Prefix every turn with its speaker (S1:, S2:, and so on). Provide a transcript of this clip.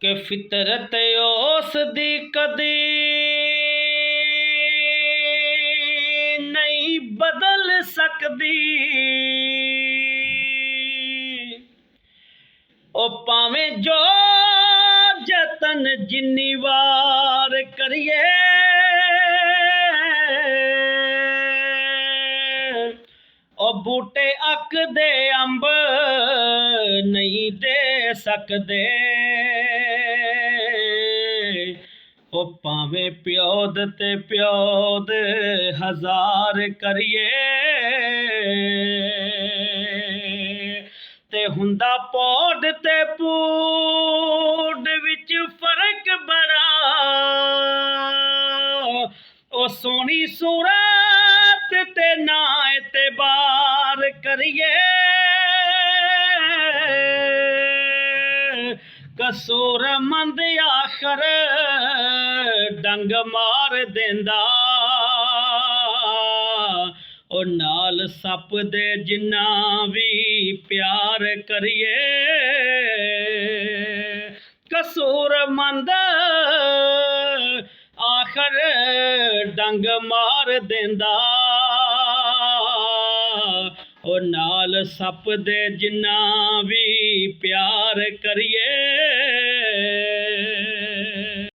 S1: ਕਿ ਫਿਤਰਤ ਉਸ ਦੀ ਕਦੀ ਨਹੀਂ ਬਦਲ ਸਕਦੀ। ਉਹ ਭਾਵੇਂ ਜੋ ਜਤਨ ਜਿੰਨੀ ਵਾਰ ਕਰੀਏ, ਉਹ ਬੂਟੇ ਅੱਕ ਦੇ ਅੰਬ ਨਹੀਂ ਦੇ ਸਕਦੇ। ਉਹ ਭਾਵੇਂ ਪਿਓਦ ਤੇ ਪਿਓਦ ਹਜ਼ਾਰ ਕਰੀਏ, ਤੇ ਹੁੰਦਾ ਪੌਡ ਤੇ ਪੂਡ ਵਿੱਚ ਫਰਕ ਬੜਾ। ਉਹ ਸੋਹਣੀ ਸੂਰਤ ਤੇ ਨਾ ਇਤਬਾਰ ਕਰੀਏ, ਕਸੂਰਮੰਦ ਆਖਰ ਡੰਗ ਮਾਰ ਦਿੰਦਾ। ਉਹ ਨਾਲ ਸੱਪ ਦੇ ਜਿੰਨਾ ਵੀ ਪਿਆਰ ਕਰੀਏ, ਕਸੂਰਮੰਦ ਆਖਰ ਡੰਗ ਮਾਰ ਦਿੰਦਾ। ਉਹ ਨਾਲ ਸੱਪ ਦੇ ਜਿੰਨਾ ਵੀ ਪਿਆਰ ਕਰੀਏ।